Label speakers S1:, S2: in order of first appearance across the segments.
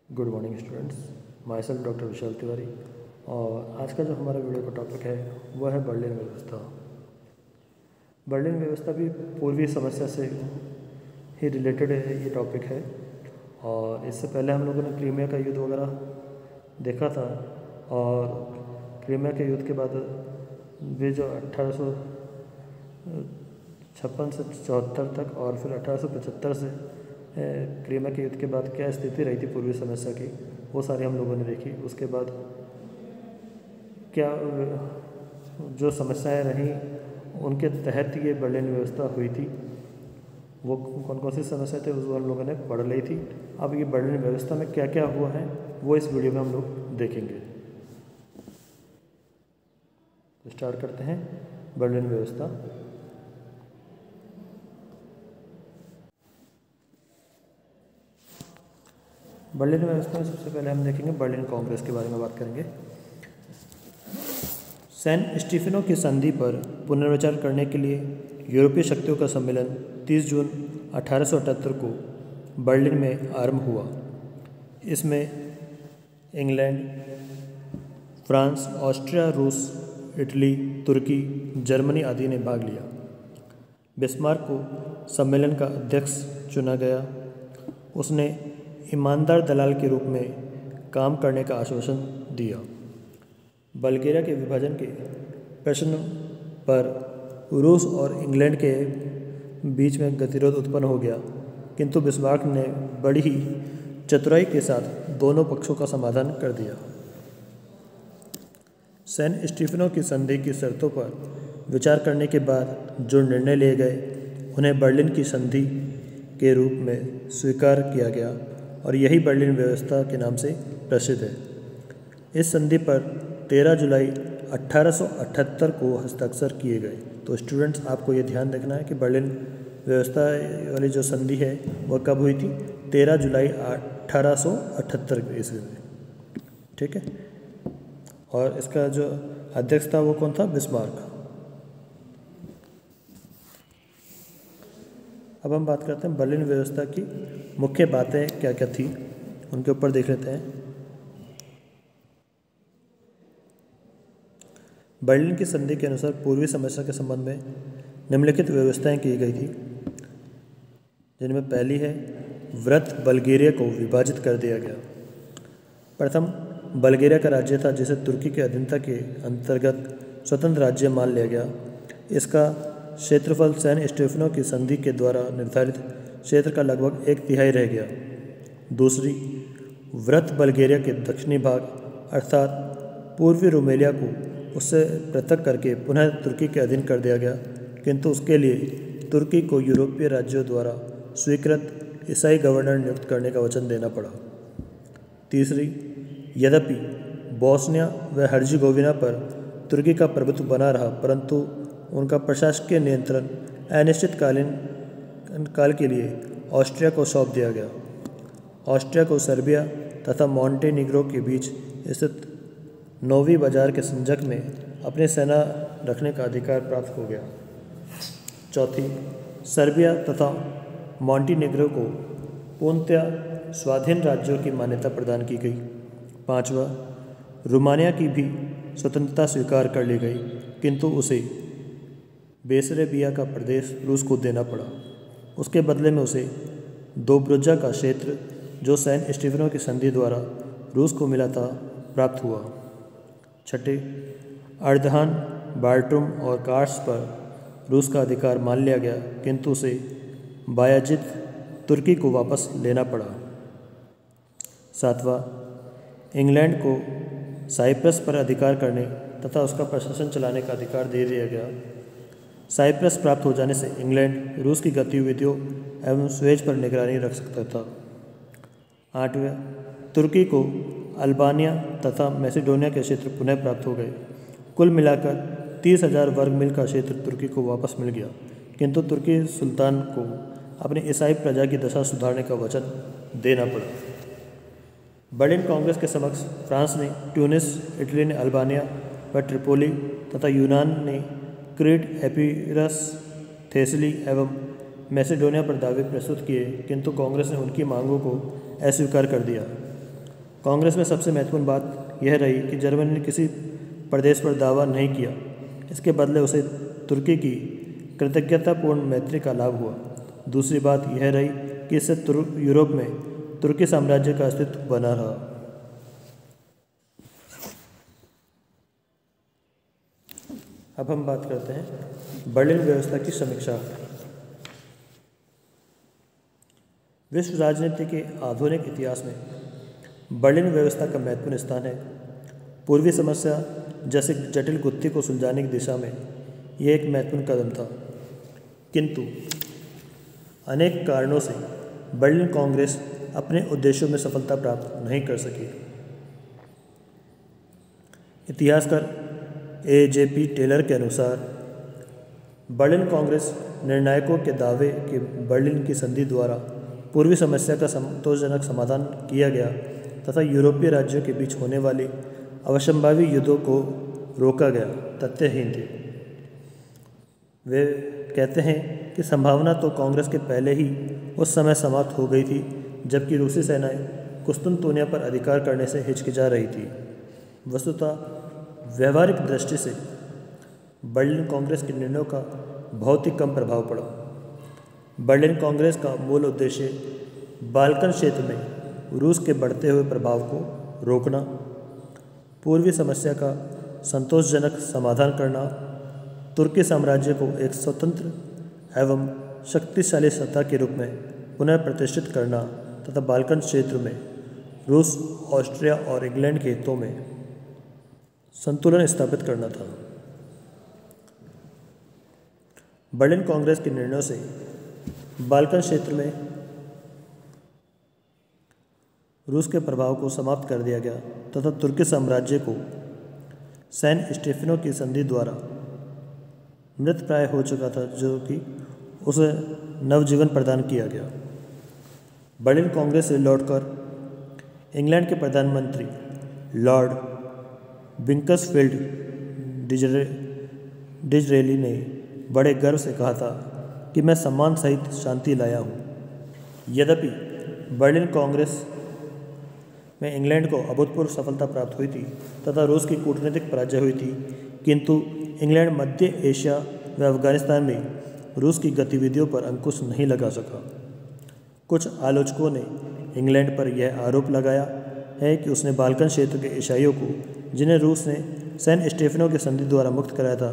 S1: Good morning students, myself doctor Vishal Tiwari. और आज का जो हमारा वीडियो का टॉपिक है वह है बर्लिन व्यवस्था। बर्लिन व्यवस्था भी पूर्वी समस्या से ही रिलेटेड है ये टॉपिक है। और इससे पहले हम लोगों ने क्रीमिया का युद्ध वगैरह देखा था। और क्रीमिया के युद्ध के बाद वे जो 1856 से 74 तक और फिर 1875 से क्रीमिया के युद्ध के बाद क्या स्थिति रही थी पूर्वी समस्या की, वो सारी हम लोगों ने देखी। उसके बाद क्या जो समस्याएं रहीं उनके तहत ये बर्लिन व्यवस्था हुई थी, वो कौन कौन सी समस्या थे उस हम लोगों ने पढ़ ली थी। अब ये बर्लिन व्यवस्था में क्या क्या हुआ है वो इस वीडियो में हम लोग देखेंगे। तो स्टार्ट करते हैं बर्लिन व्यवस्था। बर्लिन व्यवस्था में सबसे पहले हम देखेंगे बर्लिन कांग्रेस के बारे में बात करेंगे। सैन स्टीफेनो की संधि पर पुनर्विचार करने के लिए यूरोपीय शक्तियों का सम्मेलन 30 जून 1878 को बर्लिन में आरंभ हुआ। इसमें इंग्लैंड, फ्रांस, ऑस्ट्रिया, रूस, इटली, तुर्की, जर्मनी आदि ने भाग लिया। बिस्मार्क को सम्मेलन का अध्यक्ष चुना गया। उसने ईमानदार दलाल के रूप में काम करने का आश्वासन दिया। बल्गेरिया के विभाजन के प्रश्न पर रूस और इंग्लैंड के बीच में गतिरोध उत्पन्न हो गया, किंतु बिस्मार्क ने बड़ी ही चतुराई के साथ दोनों पक्षों का समाधान कर दिया। सैन स्टीफेनो की संधि की शर्तों पर विचार करने के बाद जो निर्णय लिए गए उन्हें बर्लिन की संधि के रूप में स्वीकार किया गया और यही बर्लिन व्यवस्था के नाम से प्रसिद्ध है। इस संधि पर 13 जुलाई 1878 को हस्ताक्षर किए गए। तो स्टूडेंट्स, आपको ये ध्यान रखना है कि बर्लिन व्यवस्था वाली जो संधि है वह कब हुई थी? 13 जुलाई 1878 ईस्वी में। ठीक है। और इसका जो अध्यक्ष था वो कौन था? बिस्मार्क। अब हम बात करते हैं बर्लिन व्यवस्था की मुख्य बातें क्या क्या थी, उनके ऊपर देख लेते हैं। बर्लिन की संधि के अनुसार पूर्वी समस्या के संबंध में निम्नलिखित व्यवस्थाएं की गई थी, जिनमें पहली है वृत्त बल्गेरिया को विभाजित कर दिया गया। प्रथम बल्गेरिया का राज्य था जिसे तुर्की के अधीनता के अंतर्गत स्वतंत्र राज्य मान लिया गया। इसका क्षेत्रफल सैन स्टीफेनो की संधि के द्वारा निर्धारित क्षेत्र का लगभग 1/3 रह गया। दूसरी, वृत्त बल्गेरिया के दक्षिणी भाग अर्थात पूर्वी रोमेलिया को उससे पृथक करके पुनः तुर्की के अधीन कर दिया गया, किंतु उसके लिए तुर्की को यूरोपीय राज्यों द्वारा स्वीकृत ईसाई गवर्नर नियुक्त करने का वचन देना पड़ा। तीसरी, यद्यपि बोस्निया व हर्जेगोविना पर तुर्की का प्रभुत्व बना रहा, परंतु उनका प्रशासकीय नियंत्रण अनिश्चितकालीन काल के लिए ऑस्ट्रिया को सौंप दिया गया। ऑस्ट्रिया को सर्बिया तथा मॉन्टेनीग्रो के बीच स्थित नोवी बाजार के संजक में अपनी सेना रखने का अधिकार प्राप्त हो गया। चौथी, सर्बिया तथा मॉन्टेनीग्रो को पूर्णतया स्वाधीन राज्यों की मान्यता प्रदान की गई। पांचवा, रोमानिया की भी स्वतंत्रता स्वीकार कर ली गई, किंतु उसे बेसरेबिया का प्रदेश रूस को देना पड़ा। उसके बदले में उसे दोब्रुजा का क्षेत्र, जो सैन स्टीफेनो की संधि द्वारा रूस को मिला था, प्राप्त हुआ। छठे, अर्दहान, बार्ट्रुम और कार्स पर रूस का अधिकार मान लिया गया, किंतु उसे बायाजिद तुर्की को वापस लेना पड़ा। सातवां, इंग्लैंड को साइप्रस पर अधिकार करने तथा उसका प्रशासन चलाने का अधिकार दे दिया गया। साइप्रस प्राप्त हो जाने से इंग्लैंड रूस की गतिविधियों एवं स्वेज पर निगरानी रख सकता था। आठवें, तुर्की को अल्बानिया तथा मैसेडोनिया के क्षेत्र पुनः प्राप्त हो गए। कुल मिलाकर 30,000 वर्ग मील का क्षेत्र तुर्की को वापस मिल गया, किंतु तुर्की सुल्तान को अपनी ईसाई प्रजा की दशा सुधारने का वचन देना पड़ा। बर्लिन कांग्रेस के समक्ष फ्रांस ने ट्यूनिस, इटली ने अल्बानिया व ट्रिपोली तथा यूनान ने क्रीट, एपिरस, थेसली एवं मैसेडोनिया पर दावे प्रस्तुत किए, किंतु कांग्रेस ने उनकी मांगों को अस्वीकार कर दिया। कांग्रेस में सबसे महत्वपूर्ण बात यह रही कि जर्मनी ने किसी प्रदेश पर दावा नहीं किया, इसके बदले उसे तुर्की की कृतज्ञतापूर्ण मैत्री का लाभ हुआ। दूसरी बात यह रही कि इससे यूरोप में तुर्की साम्राज्य का अस्तित्व बना रहा। अब हम बात करते हैं बर्लिन व्यवस्था की समीक्षा। विश्व राजनीति के आधुनिक इतिहास में बर्लिन व्यवस्था का महत्वपूर्ण स्थान है। पूर्वी समस्या जैसे जटिल गुत्थी को सुलझाने की दिशा में यह एक महत्वपूर्ण कदम था, किंतु अनेक कारणों से बर्लिन कांग्रेस अपने उद्देश्यों में सफलता प्राप्त नहीं कर सकी। इतिहासकार A.J.P. टेलर के अनुसार बर्लिन कांग्रेस निर्णायकों के दावे कि बर्लिन की संधि द्वारा पूर्वी समस्या का संतोषजनक समाधान किया गया तथा यूरोपीय राज्यों के बीच होने वाली अवश्यंभावी युद्धों को रोका गया तथ्यहीन थे। वे कहते हैं कि संभावना तो कांग्रेस के पहले ही उस समय समाप्त हो गई थी जबकि रूसी सेनाएं कुस्तुनतुनिया पर अधिकार करने से हिचकिचा रही थी। वस्तुतः व्यवहारिक दृष्टि से बर्लिन कांग्रेस के निर्णयों का बहुत ही कम प्रभाव पड़ा। बर्लिन कांग्रेस का मूल उद्देश्य बाल्कन क्षेत्र में रूस के बढ़ते हुए प्रभाव को रोकना, पूर्वी समस्या का संतोषजनक समाधान करना, तुर्की साम्राज्य को एक स्वतंत्र एवं शक्तिशाली सत्ता के रूप में पुनः प्रतिष्ठित करना तथा बाल्कन क्षेत्र में रूस, ऑस्ट्रिया और इंग्लैंड के हितों में संतुलन स्थापित करना था। बर्लिन कांग्रेस के निर्णयों से बाल्कन क्षेत्र में रूस के प्रभाव को समाप्त कर दिया गया तथा तुर्की साम्राज्य को सैन स्टेफेनो की संधि द्वारा मृतप्राय हो चुका था, जो कि उसे नवजीवन प्रदान किया गया। बर्लिन कांग्रेस से लौटकर इंग्लैंड के प्रधानमंत्री लॉर्ड बिंकसफील्ड डिज़रेली ने बड़े गर्व से कहा था कि मैं सम्मान सहित शांति लाया हूँ। यद्यपि बर्लिन कांग्रेस में इंग्लैंड को अभूतपूर्व सफलता प्राप्त हुई थी तथा रूस की कूटनीतिक पराजय हुई थी, किंतु इंग्लैंड मध्य एशिया व अफगानिस्तान में रूस की गतिविधियों पर अंकुश नहीं लगा सका। कुछ आलोचकों ने इंग्लैंड पर यह आरोप लगाया है कि उसने बाल्कन क्षेत्र के ईसाइयों को, जिन्हें रूस ने सैन स्टेफेनो की संधि द्वारा मुक्त कराया था,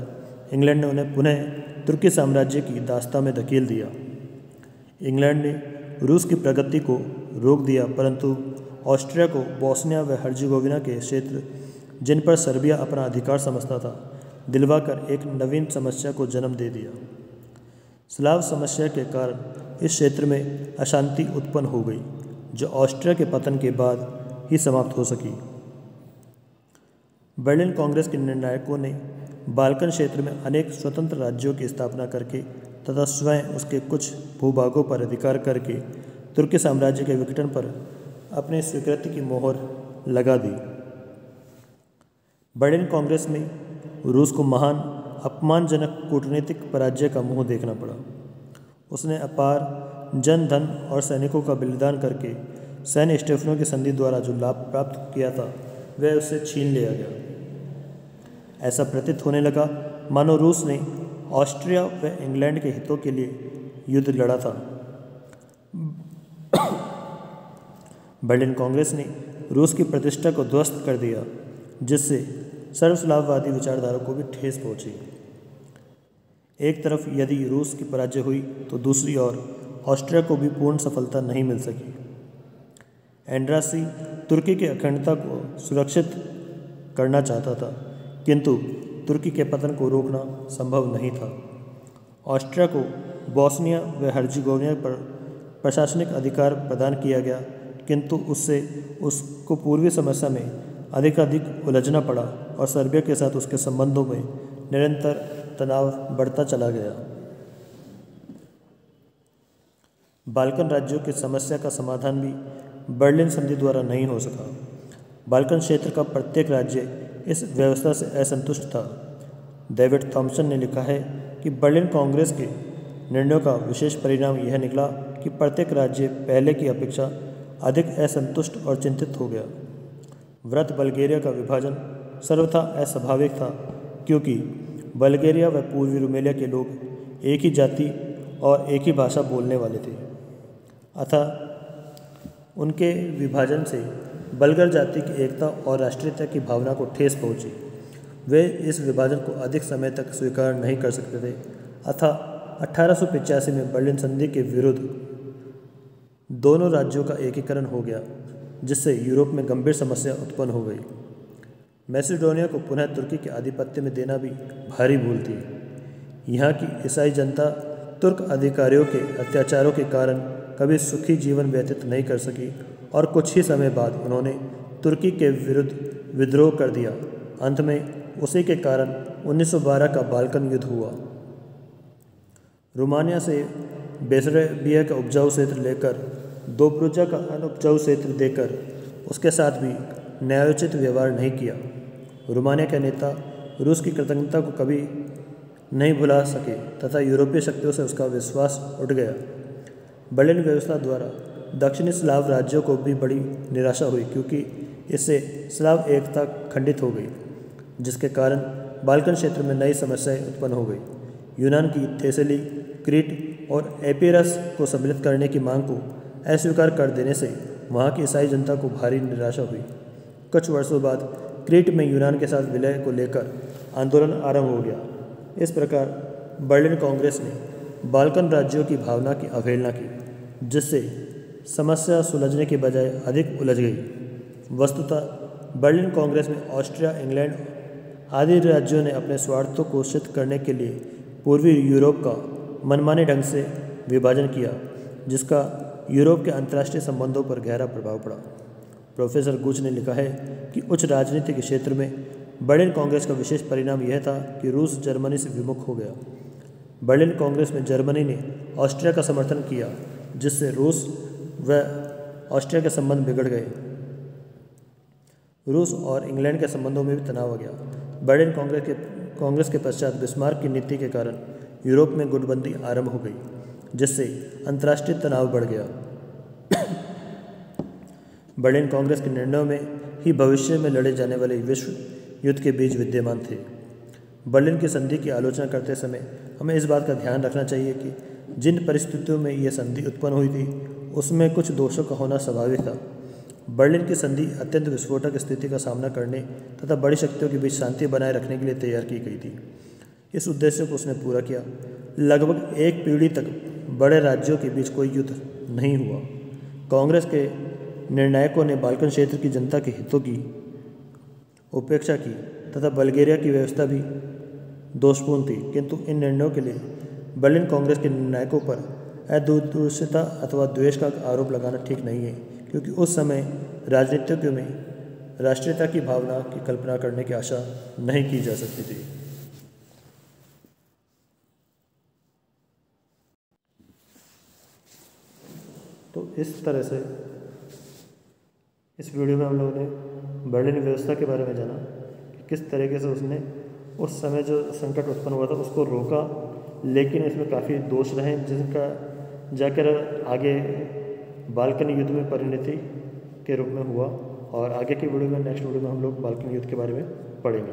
S1: इंग्लैंड ने उन्हें पुनः तुर्की साम्राज्य की दास्ता में धकेल दिया। इंग्लैंड ने रूस की प्रगति को रोक दिया, परंतु ऑस्ट्रिया को बोस्निया व हर्जेगोविना के क्षेत्र, जिन पर सर्बिया अपना अधिकार समझता था, दिलवाकर एक नवीन समस्या को जन्म दे दिया। स्लाव समस्या के कारण इस क्षेत्र में अशांति उत्पन्न हो गई, जो ऑस्ट्रिया के पतन के बाद ही समाप्त हो सकी। बर्लिन कांग्रेस के निर्णायकों ने बाल्कन क्षेत्र में अनेक स्वतंत्र राज्यों की स्थापना करके तथा स्वयं उसके कुछ भूभागों पर अधिकार करके तुर्की साम्राज्य के विघटन पर अपनी स्वीकृति की मोहर लगा दी। बर्लिन कांग्रेस में रूस को महान अपमानजनक कूटनीतिक पराजय का मुंह देखना पड़ा। उसने अपार जन, धन और सैनिकों का बलिदान करके सैन स्टेफेनो की संधि द्वारा जो लाभ प्राप्त किया था वह उससे छीन लिया गया। ऐसा प्रतीत होने लगा मानो रूस ने ऑस्ट्रिया व इंग्लैंड के हितों के लिए युद्ध लड़ा था। बर्लिन कांग्रेस ने रूस की प्रतिष्ठा को ध्वस्त कर दिया, जिससे सर्वस्लाववादी विचारधारा को भी ठेस पहुंची। एक तरफ यदि रूस की पराजय हुई तो दूसरी ओर ऑस्ट्रिया को भी पूर्ण सफलता नहीं मिल सकी। एंड्रासी तुर्की की अखंडता को सुरक्षित करना चाहता था, किंतु तुर्की के पतन को रोकना संभव नहीं था। ऑस्ट्रिया को बोस्निया व हर्जेगोविना पर प्रशासनिक अधिकार प्रदान किया गया, किंतु उससे उसको पूर्वी समस्या में अधिक उलझना पड़ा और सर्बिया के साथ उसके संबंधों में निरंतर तनाव बढ़ता चला गया। बाल्कन राज्यों की समस्या का समाधान भी बर्लिन संधि द्वारा नहीं हो सका। बाल्कन क्षेत्र का प्रत्येक राज्य इस व्यवस्था से असंतुष्ट था। डेविड थॉम्सन ने लिखा है कि बर्लिन कांग्रेस के निर्णयों का विशेष परिणाम यह निकला कि प्रत्येक राज्य पहले की अपेक्षा अधिक असंतुष्ट और चिंतित हो गया। व्रत बल्गेरिया का विभाजन सर्वथा अस्वाभाविक था, क्योंकि बल्गेरिया व पूर्वी रूमेलिया के लोग एक ही जाति और एक ही भाषा बोलने वाले थे। अतः उनके विभाजन से बल्गर जाति की एकता और राष्ट्रीयता की भावना को ठेस पहुंची। वे इस विभाजन को अधिक समय तक स्वीकार नहीं कर सकते थे। अतः 1885 में बर्लिन संधि के विरुद्ध दोनों राज्यों का एकीकरण हो गया, जिससे यूरोप में गंभीर समस्या उत्पन्न हो गई। मैसेडोनिया को पुनः तुर्की के आधिपत्य में देना भी भारी भूल थी। यहाँ की ईसाई जनता तुर्क अधिकारियों के अत्याचारों के कारण कभी सुखी जीवन व्यतीत नहीं कर सकी और कुछ ही समय बाद उन्होंने तुर्की के विरुद्ध विद्रोह कर दिया। अंत में उसी के कारण 1912 का बाल्कन युद्ध हुआ। रोमानिया से बेसरेबिया का उपजाऊ क्षेत्र लेकर दोब्रुजा का अनुपजाऊ क्षेत्र देकर उसके साथ भी न्यायोचित व्यवहार नहीं किया। रोमानिया के नेता रूस की कृतज्ञता को कभी नहीं भुला सके तथा यूरोपीय शक्तियों से उसका विश्वास उठ गया। बर्लिन व्यवस्था द्वारा दक्षिणी स्लाव राज्यों को भी बड़ी निराशा हुई, क्योंकि इससे स्लाव एकता खंडित हो गई, जिसके कारण बाल्कन क्षेत्र में नई समस्याएं उत्पन्न हो गई। यूनान की थेसली, क्रीट और एपिरस को सम्मिलित करने की मांग को अस्वीकार कर देने से वहाँ की ईसाई जनता को भारी निराशा हुई। कुछ वर्षों बाद क्रीट में यूनान के साथ विलय को लेकर आंदोलन आरंभ हो गया। इस प्रकार बर्लिन कांग्रेस ने बाल्कन राज्यों की भावना की अवहेलना की, जिससे समस्या सुलझने के बजाय अधिक उलझ गई। वस्तुतः बर्लिन कांग्रेस में ऑस्ट्रिया, इंग्लैंड आदि राज्यों ने अपने स्वार्थों को सिद्ध करने के लिए पूर्वी यूरोप का मनमाने ढंग से विभाजन किया, जिसका यूरोप के अंतर्राष्ट्रीय संबंधों पर गहरा प्रभाव पड़ा। प्रोफेसर गुच ने लिखा है कि उच्च राजनीति के क्षेत्र में बर्लिन कांग्रेस का विशेष परिणाम यह था कि रूस जर्मनी से विमुख हो गया। बर्लिन कांग्रेस में जर्मनी ने ऑस्ट्रिया का समर्थन किया, जिससे रूस व ऑस्ट्रिया के संबंध बिगड़ गए। रूस और इंग्लैंड के संबंधों में भी तनाव आ गया। बर्लिन कांग्रेस के पश्चात बिस्मार्क की नीति के कारण यूरोप में गुटबंदी आरंभ हो गई, जिससे अंतर्राष्ट्रीय तनाव बढ़ गया। बर्लिन कांग्रेस के निर्णयों में ही भविष्य में लड़े जाने वाले विश्व युद्ध के बीज विद्यमान थे। बर्लिन की संधि की आलोचना करते समय हमें इस बात का ध्यान रखना चाहिए कि जिन परिस्थितियों में यह संधि उत्पन्न हुई थी, उसमें कुछ दोषों का होना स्वाभाविक था। बर्लिन की संधि अत्यंत विस्फोटक स्थिति का सामना करने तथा बड़ी शक्तियों के बीच शांति बनाए रखने के लिए तैयार की गई थी। इस उद्देश्य को उसने पूरा किया। लगभग एक पीढ़ी तक बड़े राज्यों के बीच कोई युद्ध नहीं हुआ। कांग्रेस के निर्णायकों ने बाल्कन क्षेत्र की जनता के हितों की उपेक्षा की तथा बल्गेरिया की व्यवस्था भी दोषपूर्ण थी, किंतु इन निर्णयों के लिए बर्लिन कांग्रेस के निर्णायकों पर अदूरदर्शिता अथवा द्वेष का आरोप लगाना ठीक नहीं है, क्योंकि उस समय राजनीतिज्ञों में राष्ट्रीयता की भावना की कल्पना करने की आशा नहीं की जा सकती थी। तो इस तरह से इस वीडियो में हम लोगों ने बर्लिन व्यवस्था के बारे में जाना कि किस तरीके से उसने उस समय जो संकट उत्पन्न हुआ था उसको रोका, लेकिन इसमें काफ़ी दोष रहे जिनका जाकर आगे बाल्कन युद्ध में परिणति के रूप में हुआ। और आगे की वीडियो में, नेक्स्ट वीडियो में हम लोग बाल्कन युद्ध के बारे में पढ़ेंगे।